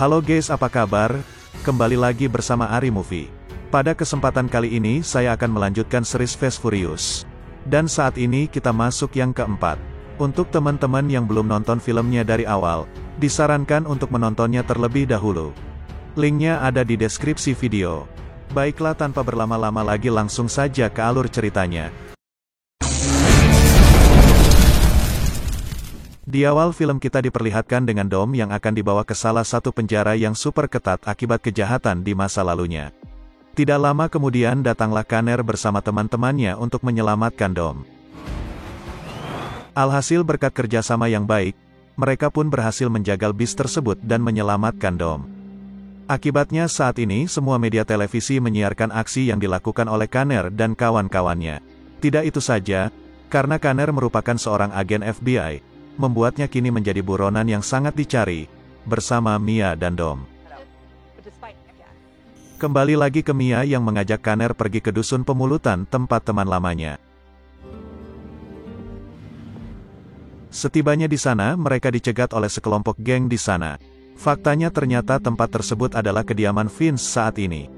Halo guys, apa kabar? Kembali lagi bersama Ari Movie. Pada kesempatan kali ini saya akan melanjutkan series Fast Furious. Dan saat ini kita masuk yang keempat. Untuk teman-teman yang belum nonton filmnya dari awal, disarankan untuk menontonnya terlebih dahulu. Linknya ada di deskripsi video. Baiklah, tanpa berlama-lama lagi langsung saja ke alur ceritanya. Di awal film kita diperlihatkan dengan Dom yang akan dibawa ke salah satu penjara yang super ketat akibat kejahatan di masa lalunya. Tidak lama kemudian datanglah Kanner bersama teman-temannya untuk menyelamatkan Dom. Alhasil berkat kerjasama yang baik, mereka pun berhasil menjagal bis tersebut dan menyelamatkan Dom. Akibatnya saat ini semua media televisi menyiarkan aksi yang dilakukan oleh Kanner dan kawan-kawannya. Tidak itu saja, karena Kanner merupakan seorang agen FBI, membuatnya kini menjadi buronan yang sangat dicari, bersama Mia dan Dom. Kembali lagi ke Mia yang mengajak Kanner pergi ke dusun pemulutan tempat teman lamanya. Setibanya di sana, mereka dicegat oleh sekelompok geng di sana. Faktanya ternyata tempat tersebut adalah kediaman Vince saat ini.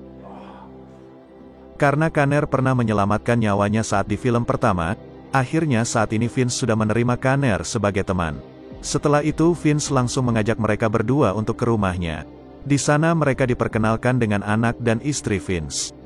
Karena Kanner pernah menyelamatkan nyawanya saat di film pertama, akhirnya saat ini Vince sudah menerima Kanner sebagai teman. Setelah itu Vince langsung mengajak mereka berdua untuk ke rumahnya. Di sana mereka diperkenalkan dengan anak dan istri Vince.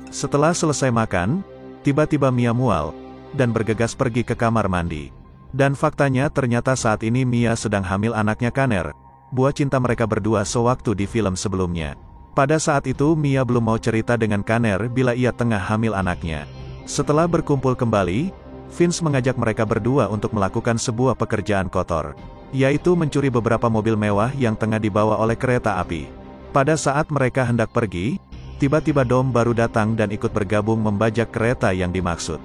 Setelah selesai makan, tiba-tiba Mia mual, dan bergegas pergi ke kamar mandi. Dan faktanya ternyata saat ini Mia sedang hamil anaknya Kanner, buah cinta mereka berdua sewaktu di film sebelumnya. Pada saat itu Mia belum mau cerita dengan Kanner bila ia tengah hamil anaknya. Setelah berkumpul kembali, Vince mengajak mereka berdua untuk melakukan sebuah pekerjaan kotor, yaitu mencuri beberapa mobil mewah yang tengah dibawa oleh kereta api. Pada saat mereka hendak pergi, tiba-tiba Dom baru datang dan ikut bergabung membajak kereta yang dimaksud.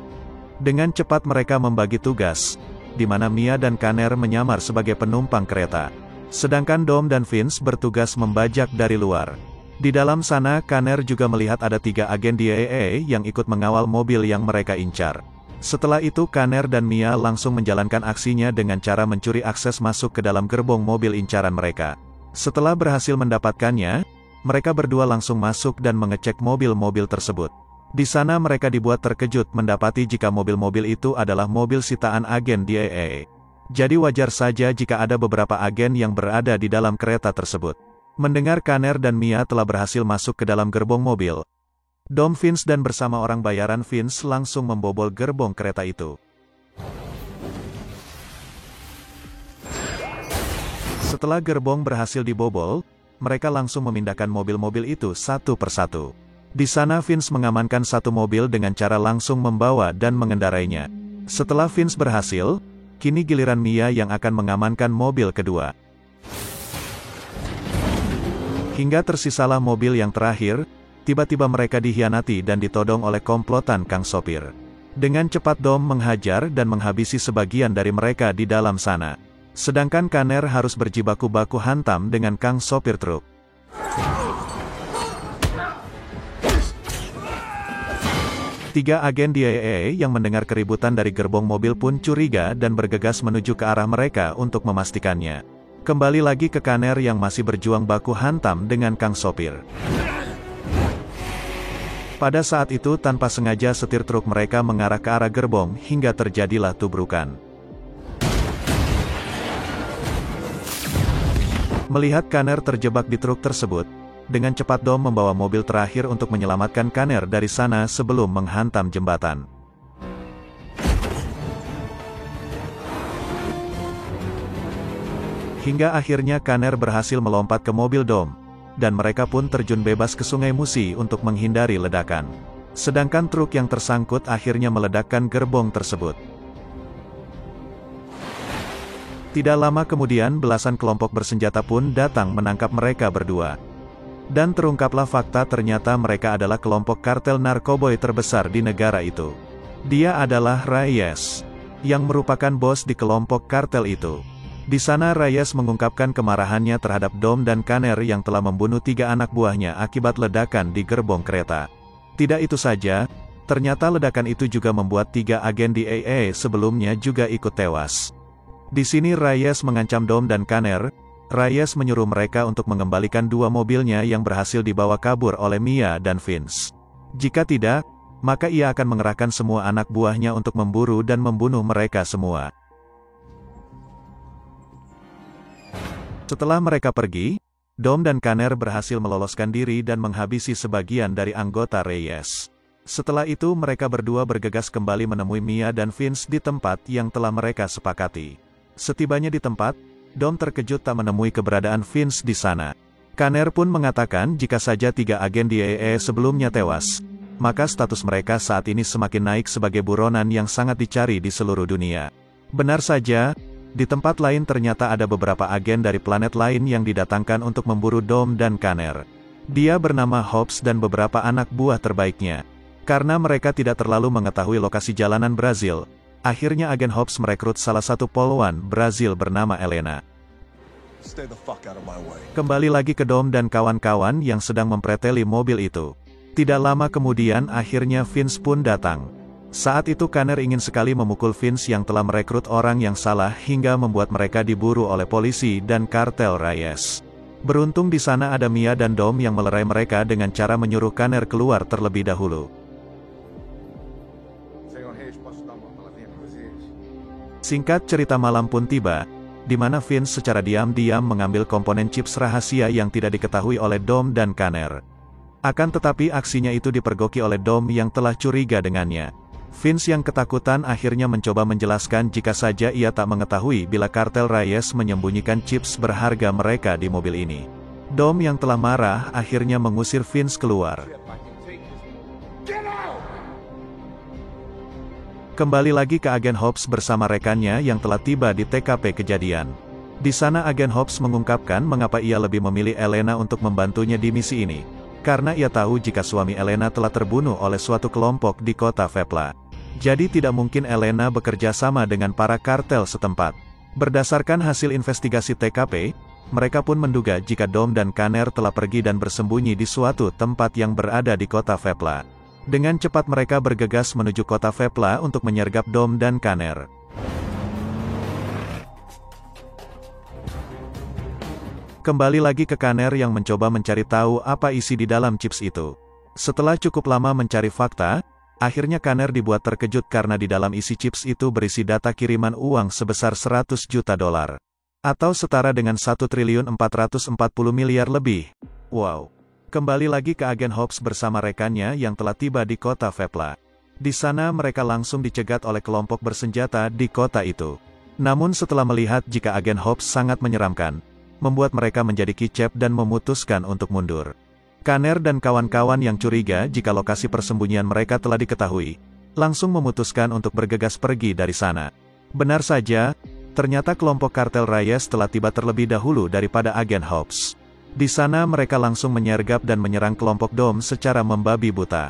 Dengan cepat mereka membagi tugas, di mana Mia dan Kanner menyamar sebagai penumpang kereta, sedangkan Dom dan Vince bertugas membajak dari luar. Di dalam sana Kanner juga melihat ada 3 agen DEA yang ikut mengawal mobil yang mereka incar. Setelah itu Kanner dan Mia langsung menjalankan aksinya dengan cara mencuri akses masuk ke dalam gerbong mobil incaran mereka. Setelah berhasil mendapatkannya, mereka berdua langsung masuk dan mengecek mobil-mobil tersebut. Di sana mereka dibuat terkejut mendapati jika mobil-mobil itu adalah mobil sitaan agen DEA. Jadi wajar saja jika ada beberapa agen yang berada di dalam kereta tersebut. Mendengar Kanner dan Mia telah berhasil masuk ke dalam gerbong mobil, Dom, Vince dan bersama orang bayaran Vince langsung membobol gerbong kereta itu. Setelah gerbong berhasil dibobol, mereka langsung memindahkan mobil-mobil itu satu persatu. Di sana Vince mengamankan satu mobil dengan cara langsung membawa dan mengendarainya. Setelah Vince berhasil, kini giliran Mia yang akan mengamankan mobil kedua. Hingga tersisalah mobil yang terakhir, tiba-tiba mereka dikhianati dan ditodong oleh komplotan Kang Sopir. Dengan cepat Dom menghajar dan menghabisi sebagian dari mereka di dalam sana. Sedangkan Kanner harus berjibaku baku hantam dengan Kang Sopir truk. Tiga agen DEA yang mendengar keributan dari gerbong mobil pun curiga dan bergegas menuju ke arah mereka untuk memastikannya. Kembali lagi ke Kanner yang masih berjuang baku hantam dengan Kang Sopir. Pada saat itu tanpa sengaja setir truk mereka mengarah ke arah gerbong hingga terjadilah tubrukan. Melihat Kanner terjebak di truk tersebut, dengan cepat Dom membawa mobil terakhir untuk menyelamatkan Kanner dari sana sebelum menghantam jembatan. Hingga akhirnya Kanner berhasil melompat ke mobil Dom, dan mereka pun terjun bebas ke Sungai Musi untuk menghindari ledakan. Sedangkan truk yang tersangkut akhirnya meledakkan gerbong tersebut. Tidak lama kemudian belasan kelompok bersenjata pun datang menangkap mereka berdua. Dan terungkaplah fakta ternyata mereka adalah kelompok kartel narkoboy terbesar di negara itu. Dia adalah Reyes, yang merupakan bos di kelompok kartel itu. Di sana Reyes mengungkapkan kemarahannya terhadap Dom dan Kanner yang telah membunuh 3 anak buahnya akibat ledakan di gerbong kereta. Tidak itu saja, ternyata ledakan itu juga membuat 3 agen DEA sebelumnya juga ikut tewas. Di sini Reyes mengancam Dom dan Kanner. Reyes menyuruh mereka untuk mengembalikan 2 mobilnya yang berhasil dibawa kabur oleh Mia dan Vince. Jika tidak, maka ia akan mengerahkan semua anak buahnya untuk memburu dan membunuh mereka semua. Setelah mereka pergi, Dom dan Kanner berhasil meloloskan diri dan menghabisi sebagian dari anggota Reyes. Setelah itu mereka berdua bergegas kembali menemui Mia dan Vince di tempat yang telah mereka sepakati. Setibanya di tempat, Dom terkejut tak menemui keberadaan Vince di sana. Kanner pun mengatakan jika saja 3 agen DEA sebelumnya tewas, maka status mereka saat ini semakin naik sebagai buronan yang sangat dicari di seluruh dunia. Benar saja, di tempat lain ternyata ada beberapa agen dari planet lain yang didatangkan untuk memburu Dom dan Kanner. Dia bernama Hobbs dan beberapa anak buah terbaiknya. Karena mereka tidak terlalu mengetahui lokasi jalanan Brazil, akhirnya agen Hobbs merekrut salah satu polwan Brazil bernama Elena. Kembali lagi ke Dom dan kawan-kawan yang sedang mempreteli mobil itu. Tidak lama kemudian akhirnya Vince pun datang. Saat itu Kanner ingin sekali memukul Vince yang telah merekrut orang yang salah hingga membuat mereka diburu oleh polisi dan kartel Reyes. Beruntung di sana ada Mia dan Dom yang melerai mereka dengan cara menyuruh Kanner keluar terlebih dahulu. Singkat cerita malam pun tiba, di mana Vince secara diam-diam mengambil komponen chips rahasia yang tidak diketahui oleh Dom dan Kanner. Akan tetapi aksinya itu dipergoki oleh Dom yang telah curiga dengannya. Vince yang ketakutan akhirnya mencoba menjelaskan jika saja ia tak mengetahui bila kartel Reyes menyembunyikan chips berharga mereka di mobil ini. Dom yang telah marah akhirnya mengusir Vince keluar. Kembali lagi ke agen Hobbs bersama rekannya yang telah tiba di TKP kejadian. Di sana agen Hobbs mengungkapkan mengapa ia lebih memilih Elena untuk membantunya di misi ini. Karena ia tahu jika suami Elena telah terbunuh oleh suatu kelompok di kota Vepla. Jadi tidak mungkin Elena bekerja sama dengan para kartel setempat. Berdasarkan hasil investigasi TKP, mereka pun menduga jika Dom dan Kanner telah pergi dan bersembunyi di suatu tempat yang berada di kota Vepla. Dengan cepat mereka bergegas menuju kota Vepla untuk menyergap Dom dan Kanner. Kembali lagi ke Kanner yang mencoba mencari tahu apa isi di dalam chips itu. Setelah cukup lama mencari fakta, akhirnya Kanner dibuat terkejut karena di dalam isi chips itu berisi data kiriman uang sebesar 100 juta dolar. Atau setara dengan 1.440 miliar lebih. Wow. Kembali lagi ke agen Hobbs bersama rekannya yang telah tiba di kota Vepla. Di sana mereka langsung dicegat oleh kelompok bersenjata di kota itu. Namun setelah melihat jika agen Hobbs sangat menyeramkan, membuat mereka menjadi kicep dan memutuskan untuk mundur. Kanner dan kawan-kawan yang curiga jika lokasi persembunyian mereka telah diketahui, langsung memutuskan untuk bergegas pergi dari sana. Benar saja, ternyata kelompok kartel Reyes telah tiba terlebih dahulu daripada agen Hobbs. Di sana mereka langsung menyergap dan menyerang kelompok Dom secara membabi buta.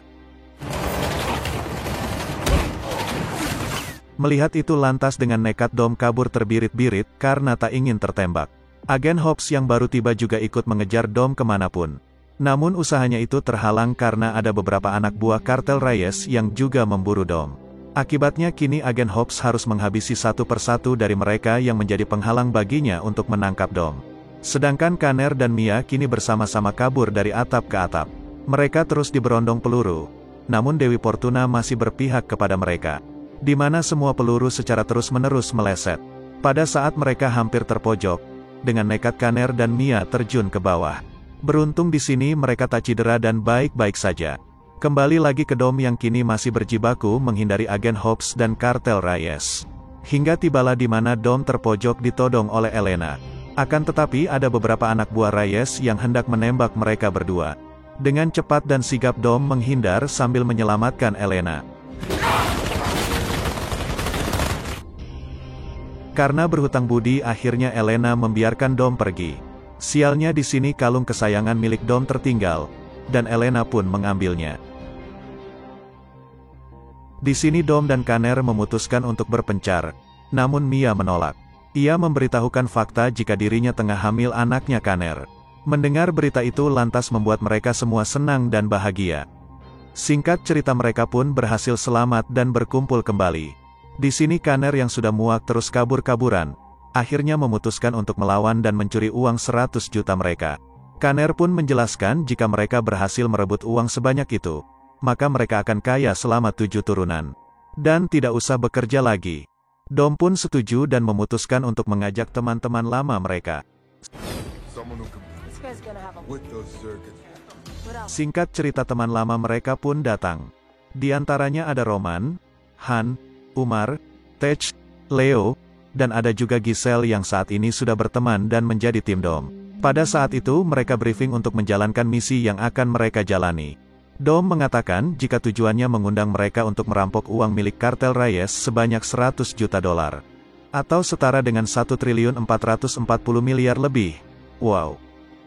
Melihat itu lantas dengan nekat Dom kabur terbirit-birit karena tak ingin tertembak. Agen Hobbs yang baru tiba juga ikut mengejar Dom kemanapun. Namun usahanya itu terhalang karena ada beberapa anak buah kartel Reyes yang juga memburu Dom. Akibatnya kini agen Hobbs harus menghabisi satu persatu dari mereka yang menjadi penghalang baginya untuk menangkap Dom. Sedangkan Kanner dan Mia kini bersama-sama kabur dari atap ke atap. Mereka terus diberondong peluru. Namun Dewi Fortuna masih berpihak kepada mereka. Di mana semua peluru secara terus-menerus meleset. Pada saat mereka hampir terpojok, dengan nekat Kanner dan Mia terjun ke bawah. Beruntung di sini mereka tak cedera dan baik-baik saja. Kembali lagi ke Dom yang kini masih berjibaku menghindari agen Hobbs dan kartel Reyes. Hingga tibalah di mana Dom terpojok ditodong oleh Elena. Akan tetapi ada beberapa anak buah Reyes yang hendak menembak mereka berdua. Dengan cepat dan sigap Dom menghindar sambil menyelamatkan Elena. Karena berhutang budi akhirnya Elena membiarkan Dom pergi. Sialnya di sini kalung kesayangan milik Dom tertinggal, dan Elena pun mengambilnya. Di sini Dom dan Kanner memutuskan untuk berpencar, namun Mia menolak. Ia memberitahukan fakta jika dirinya tengah hamil anaknya Kanner. Mendengar berita itu lantas membuat mereka semua senang dan bahagia. Singkat cerita mereka pun berhasil selamat dan berkumpul kembali. Di sini Kanner yang sudah muak terus kabur-kaburan, akhirnya memutuskan untuk melawan dan mencuri uang 100 juta mereka. Kanner pun menjelaskan jika mereka berhasil merebut uang sebanyak itu, maka mereka akan kaya selama 7 turunan. Dan tidak usah bekerja lagi. Dom pun setuju dan memutuskan untuk mengajak teman-teman lama mereka. Singkat cerita, teman lama mereka pun datang. Di antaranya ada Roman, Han, Umar, Tej, Leo, dan ada juga Giselle yang saat ini sudah berteman dan menjadi tim Dom. Pada saat itu mereka briefing untuk menjalankan misi yang akan mereka jalani. Dom mengatakan jika tujuannya mengundang mereka untuk merampok uang milik kartel Reyes sebanyak 100 juta dolar. Atau setara dengan 1.440 miliar lebih. Wow.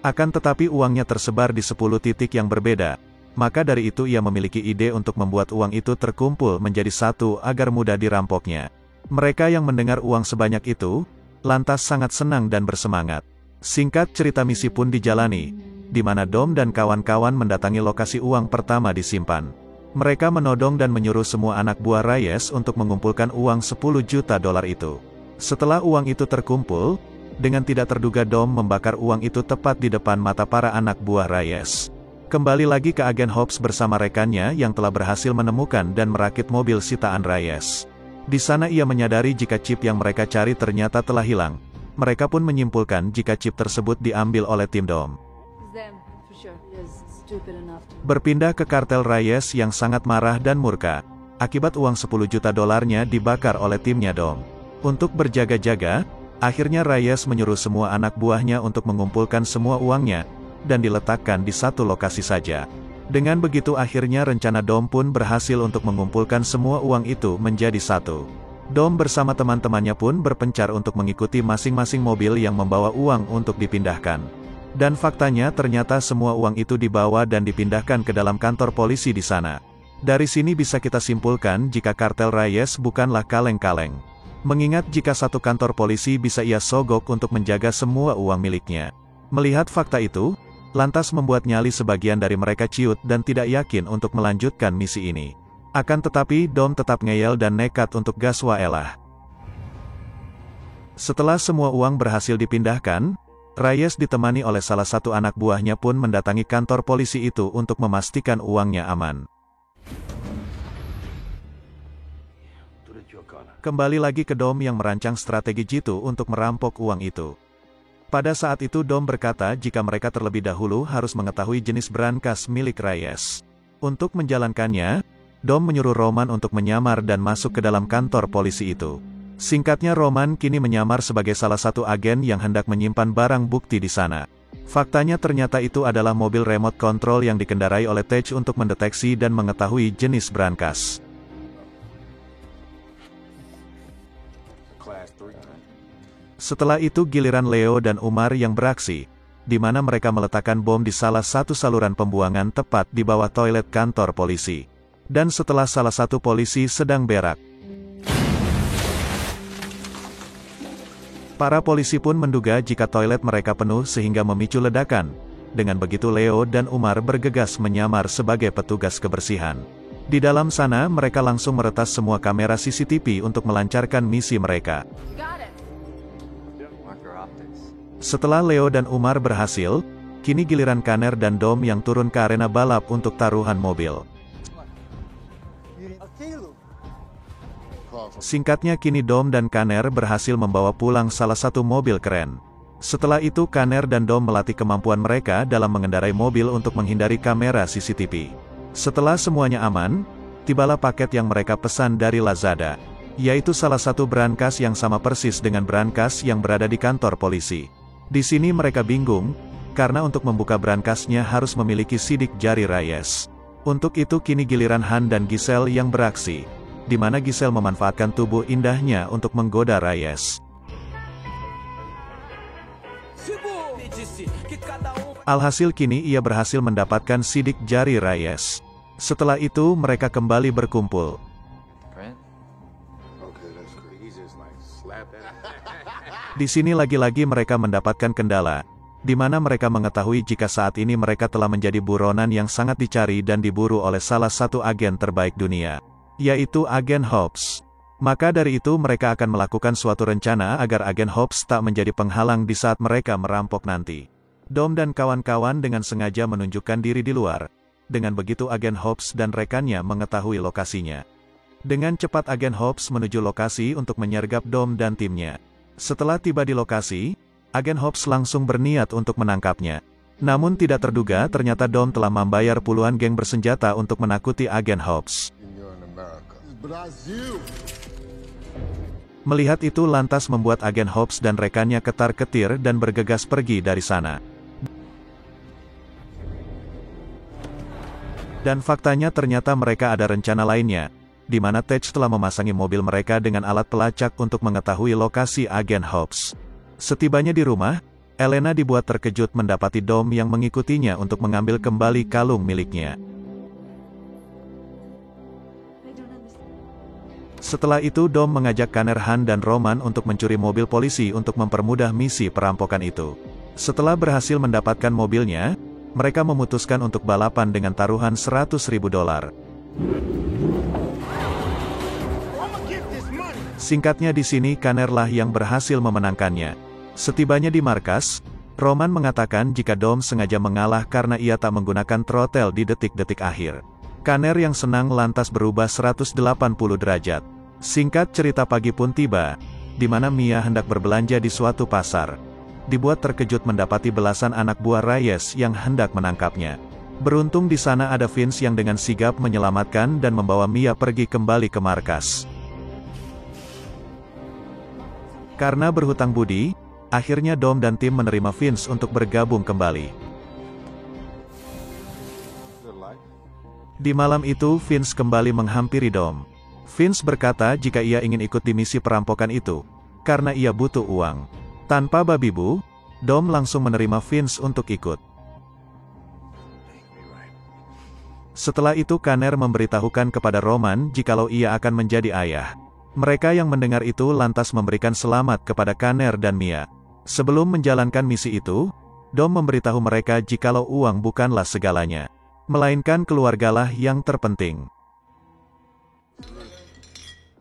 Akan tetapi uangnya tersebar di 10 titik yang berbeda. Maka dari itu ia memiliki ide untuk membuat uang itu terkumpul menjadi satu agar mudah dirampoknya. Mereka yang mendengar uang sebanyak itu, lantas sangat senang dan bersemangat. Singkat cerita, misi pun dijalani, di mana Dom dan kawan-kawan mendatangi lokasi uang pertama disimpan. Mereka menodong dan menyuruh semua anak buah Reyes untuk mengumpulkan uang 10 juta dolar itu. Setelah uang itu terkumpul, dengan tidak terduga Dom membakar uang itu tepat di depan mata para anak buah Reyes. Kembali lagi ke agen Hobbs bersama rekannya yang telah berhasil menemukan dan merakit mobil sitaan Reyes. Di sana ia menyadari jika chip yang mereka cari ternyata telah hilang. Mereka pun menyimpulkan jika chip tersebut diambil oleh tim Dom. Berpindah ke kartel Reyes yang sangat marah dan murka, akibat uang 10 juta dolarnya dibakar oleh timnya Dom. Untuk berjaga-jaga, akhirnya Reyes menyuruh semua anak buahnya untuk mengumpulkan semua uangnya, dan diletakkan di satu lokasi saja. Dengan begitu akhirnya rencana Dom pun berhasil untuk mengumpulkan semua uang itu menjadi satu. Dom bersama teman-temannya pun berpencar untuk mengikuti masing-masing mobil yang membawa uang untuk dipindahkan. Dan faktanya ternyata semua uang itu dibawa dan dipindahkan ke dalam kantor polisi di sana. Dari sini bisa kita simpulkan jika kartel Reyes bukanlah kaleng-kaleng. Mengingat jika satu kantor polisi bisa ia sogok untuk menjaga semua uang miliknya. Melihat fakta itu, lantas membuat nyali sebagian dari mereka ciut dan tidak yakin untuk melanjutkan misi ini. Akan tetapi Dom tetap ngeyel dan nekat untuk gas waelah. Setelah semua uang berhasil dipindahkan, Reyes ditemani oleh salah satu anak buahnya pun mendatangi kantor polisi itu untuk memastikan uangnya aman. Kembali lagi ke Dom yang merancang strategi jitu untuk merampok uang itu. Pada saat itu Dom berkata jika mereka terlebih dahulu harus mengetahui jenis brankas milik Reyes. Untuk menjalankannya, Dom menyuruh Roman untuk menyamar dan masuk ke dalam kantor polisi itu. Singkatnya, Roman kini menyamar sebagai salah satu agen yang hendak menyimpan barang bukti di sana. Faktanya ternyata itu adalah mobil remote control yang dikendarai oleh Tej untuk mendeteksi dan mengetahui jenis brankas. Setelah itu giliran Leo dan Umar yang beraksi, di mana mereka meletakkan bom di salah satu saluran pembuangan tepat di bawah toilet kantor polisi. Dan setelah salah satu polisi sedang berak, para polisi pun menduga jika toilet mereka penuh sehingga memicu ledakan. Dengan begitu Leo dan Umar bergegas menyamar sebagai petugas kebersihan. Di dalam sana mereka langsung meretas semua kamera CCTV untuk melancarkan misi mereka. Setelah Leo dan Umar berhasil, kini giliran Kanner dan Dom yang turun ke arena balap untuk taruhan mobil. Singkatnya kini Dom dan Kanner berhasil membawa pulang salah satu mobil keren. Setelah itu Kanner dan Dom melatih kemampuan mereka dalam mengendarai mobil untuk menghindari kamera CCTV. Setelah semuanya aman, tibalah paket yang mereka pesan dari Lazada, yaitu salah satu brankas yang sama persis dengan brankas yang berada di kantor polisi. Di sini mereka bingung, karena untuk membuka brankasnya harus memiliki sidik jari Reyes. Untuk itu kini giliran Han dan Giselle yang beraksi, di mana Giselle memanfaatkan tubuh indahnya untuk menggoda Reyes. Alhasil kini ia berhasil mendapatkan sidik jari Reyes. Setelah itu mereka kembali berkumpul. Di sini lagi-lagi mereka mendapatkan kendala, di mana mereka mengetahui jika saat ini mereka telah menjadi buronan yang sangat dicari dan diburu oleh salah satu agen terbaik dunia, yaitu agen Hobbs. Maka dari itu mereka akan melakukan suatu rencana agar agen Hobbs tak menjadi penghalang di saat mereka merampok nanti. Dom dan kawan-kawan dengan sengaja menunjukkan diri di luar. Dengan begitu agen Hobbs dan rekannya mengetahui lokasinya. Dengan cepat agen Hobbs menuju lokasi untuk menyergap Dom dan timnya. Setelah tiba di lokasi, agen Hobbs langsung berniat untuk menangkapnya. Namun tidak terduga ternyata Dom telah membayar puluhan geng bersenjata untuk menakuti agen Hobbs. Melihat itu lantas membuat agen Hobbs dan rekannya ketar-ketir dan bergegas pergi dari sana. Dan faktanya ternyata mereka ada rencana lainnya, di mana Tej telah memasangi mobil mereka dengan alat pelacak untuk mengetahui lokasi agen Hobbs. Setibanya di rumah, Elena dibuat terkejut mendapati Dom yang mengikutinya untuk mengambil kembali kalung miliknya. Setelah itu Dom mengajak Kanner, Han dan Roman untuk mencuri mobil polisi untuk mempermudah misi perampokan itu. Setelah berhasil mendapatkan mobilnya, mereka memutuskan untuk balapan dengan taruhan $100.000. Singkatnya di sini Kanner lah yang berhasil memenangkannya. Setibanya di markas, Roman mengatakan jika Dom sengaja mengalah karena ia tak menggunakan throttle di detik-detik akhir. Kanner yang senang lantas berubah 180 derajat. Singkat cerita pagi pun tiba, di mana Mia hendak berbelanja di suatu pasar. Dibuat terkejut mendapati belasan anak buah Reyes yang hendak menangkapnya. Beruntung di sana ada Vince yang dengan sigap menyelamatkan dan membawa Mia pergi kembali ke markas. Karena berhutang budi, akhirnya Dom dan tim menerima Vince untuk bergabung kembali. Di malam itu Vince kembali menghampiri Dom. Vince berkata jika ia ingin ikut di misi perampokan itu, karena ia butuh uang. Tanpa babi bu, Dom langsung menerima Vince untuk ikut. Setelah itu Kanner memberitahukan kepada Roman jikalau ia akan menjadi ayah. Mereka yang mendengar itu lantas memberikan selamat kepada Kanner dan Mia. Sebelum menjalankan misi itu, Dom memberitahu mereka jikalau uang bukanlah segalanya, melainkan keluargalah yang terpenting.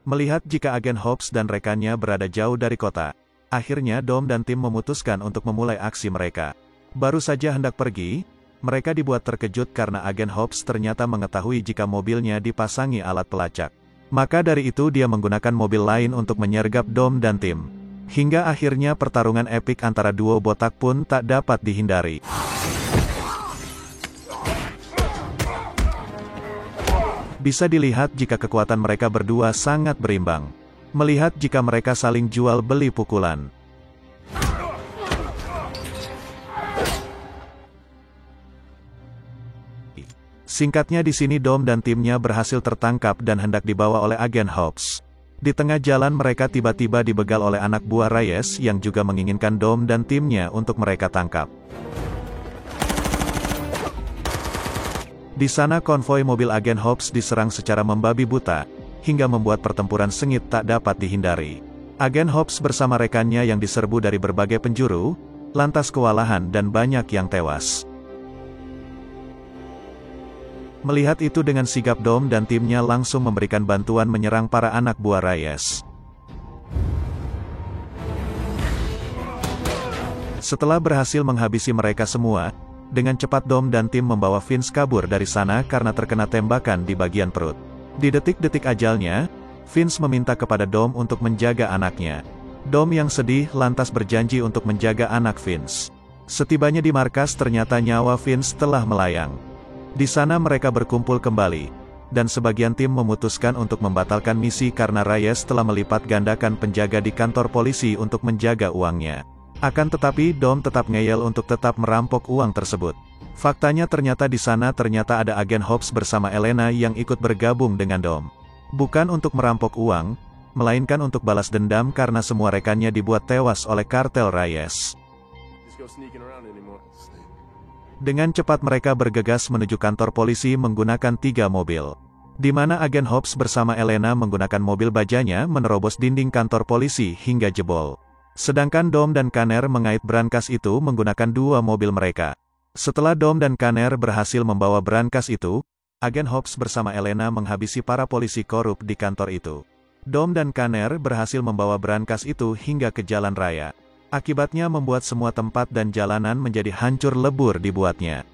Melihat jika agen Hobbs dan rekannya berada jauh dari kota, akhirnya Dom dan tim memutuskan untuk memulai aksi mereka. Baru saja hendak pergi, mereka dibuat terkejut karena agen Hobbs ternyata mengetahui jika mobilnya dipasangi alat pelacak. Maka dari itu dia menggunakan mobil lain untuk menyergap Dom dan tim. Hingga akhirnya pertarungan epik antara duo botak pun tak dapat dihindari. Bisa dilihat jika kekuatan mereka berdua sangat berimbang. Melihat jika mereka saling jual beli pukulan. Singkatnya di sini Dom dan timnya berhasil tertangkap dan hendak dibawa oleh agen Hobbs. Di tengah jalan mereka tiba-tiba dibegal oleh anak buah Reyes yang juga menginginkan Dom dan timnya untuk mereka tangkap. Di sana konvoi mobil agen Hobbs diserang secara membabi buta, hingga membuat pertempuran sengit tak dapat dihindari. Agen Hobbs bersama rekannya yang diserbu dari berbagai penjuru, lantas kewalahan dan banyak yang tewas. Melihat itu dengan sigap Dom dan timnya langsung memberikan bantuan menyerang para anak buah Reyes. Setelah berhasil menghabisi mereka semua, dengan cepat Dom dan tim membawa Vince kabur dari sana karena terkena tembakan di bagian perut. Di detik-detik ajalnya, Vince meminta kepada Dom untuk menjaga anaknya. Dom yang sedih lantas berjanji untuk menjaga anak Vince. Setibanya di markas ternyata nyawa Vince telah melayang. Di sana mereka berkumpul kembali, dan sebagian tim memutuskan untuk membatalkan misi karena Reyes telah melipat gandakan penjaga di kantor polisi untuk menjaga uangnya. Akan tetapi Dom tetap ngeyel untuk tetap merampok uang tersebut. Faktanya ternyata di sana ada agen Hobbs bersama Elena yang ikut bergabung dengan Dom. Bukan untuk merampok uang, melainkan untuk balas dendam karena semua rekannya dibuat tewas oleh kartel Reyes. Dengan cepat mereka bergegas menuju kantor polisi menggunakan 3 mobil. Di mana agen Hobbs bersama Elena menggunakan mobil bajanya menerobos dinding kantor polisi hingga jebol. Sedangkan Dom dan Kanner mengait brankas itu menggunakan 2 mobil mereka. Setelah Dom dan Kanner berhasil membawa brankas itu, agen Hobbs bersama Elena menghabisi para polisi korup di kantor itu. Dom dan Kanner berhasil membawa brankas itu hingga ke jalan raya. Akibatnya membuat semua tempat dan jalanan menjadi hancur lebur dibuatnya.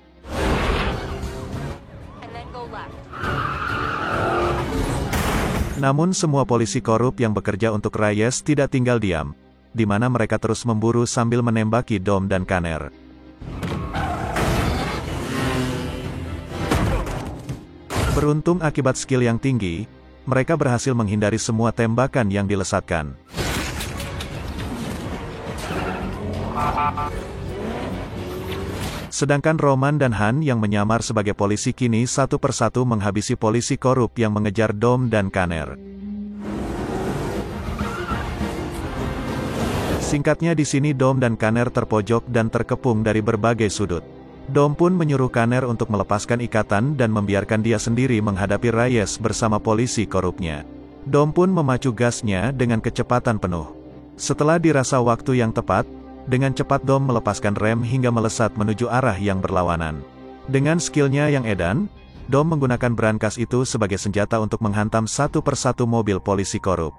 Namun semua polisi korup yang bekerja untuk Reyes tidak tinggal diam, di mana mereka terus memburu sambil menembaki Dom dan Kanner. Beruntung akibat skill yang tinggi, mereka berhasil menghindari semua tembakan yang dilesatkan. Sedangkan Roman dan Han yang menyamar sebagai polisi kini satu persatu menghabisi polisi korup yang mengejar Dom dan Kanner. Singkatnya di sini Dom dan Kanner terpojok dan terkepung dari berbagai sudut. Dom pun menyuruh Kanner untuk melepaskan ikatan dan membiarkan dia sendiri menghadapi Reyes bersama polisi korupnya. Dom pun memacu gasnya dengan kecepatan penuh. Setelah dirasa waktu yang tepat, dengan cepat Dom melepaskan rem hingga melesat menuju arah yang berlawanan. Dengan skillnya yang edan, Dom menggunakan brankas itu sebagai senjata untuk menghantam satu persatu mobil polisi korup.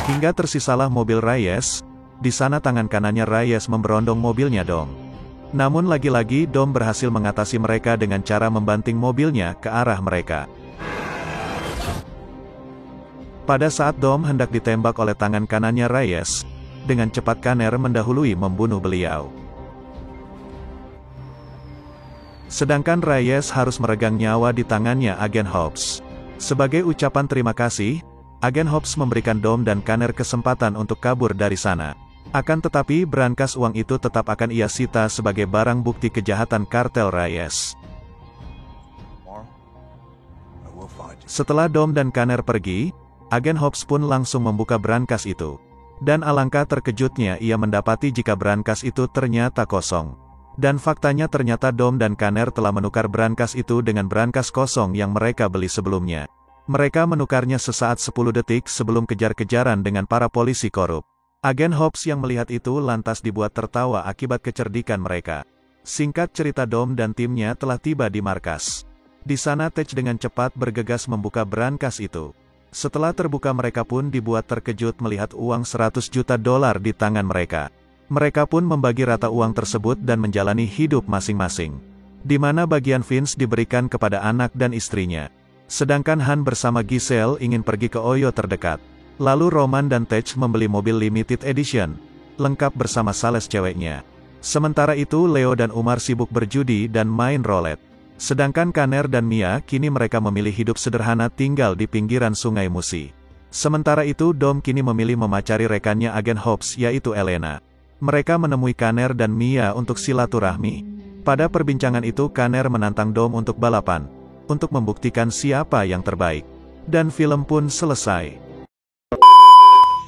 Hingga tersisalah mobil Reyes. Di sana tangan kanannya Reyes memberondong mobilnya Dom. Namun lagi-lagi Dom berhasil mengatasi mereka dengan cara membanting mobilnya ke arah mereka. Pada saat Dom hendak ditembak oleh tangan kanannya Reyes, dengan cepat Kanner mendahului membunuh beliau. Sedangkan Reyes harus meregang nyawa di tangannya Agen Hobbs. Sebagai ucapan terima kasih, Agen Hobbs memberikan Dom dan Kanner kesempatan untuk kabur dari sana. Akan tetapi brankas uang itu tetap akan ia sita sebagai barang bukti kejahatan kartel Reyes. Setelah Dom dan Kanner pergi, Agen Hobbs pun langsung membuka brankas itu. Dan alangkah terkejutnya ia mendapati jika brankas itu ternyata kosong. Dan faktanya ternyata Dom dan Kanner telah menukar brankas itu dengan brankas kosong yang mereka beli sebelumnya. Mereka menukarnya sesaat 10 detik sebelum kejar-kejaran dengan para polisi korup. Agen Hobbs yang melihat itu lantas dibuat tertawa akibat kecerdikan mereka. Singkat cerita Dom dan timnya telah tiba di markas. Di sana Tej dengan cepat bergegas membuka brankas itu. Setelah terbuka mereka pun dibuat terkejut melihat uang $100 juta di tangan mereka. Mereka pun membagi rata uang tersebut dan menjalani hidup masing-masing. Di mana bagian Vince diberikan kepada anak dan istrinya. Sedangkan Han bersama Giselle ingin pergi ke Oyo terdekat. Lalu Roman dan Tej membeli mobil limited edition, lengkap bersama sales ceweknya. Sementara itu Leo dan Umar sibuk berjudi dan main roulette. Sedangkan Kanner dan Mia kini mereka memilih hidup sederhana tinggal di pinggiran sungai Musi. Sementara itu Dom kini memilih memacari rekannya Agen Hobbs yaitu Elena. Mereka menemui Kanner dan Mia untuk silaturahmi. Pada perbincangan itu Kanner menantang Dom untuk balapan, untuk membuktikan siapa yang terbaik. Dan film pun selesai.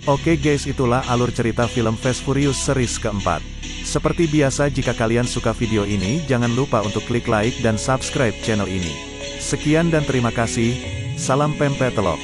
Oke guys, itulah alur cerita film Fast Furious series keempat. Seperti biasa jika kalian suka video ini jangan lupa untuk klik like dan subscribe channel ini. Sekian dan terima kasih, salam pempek telok.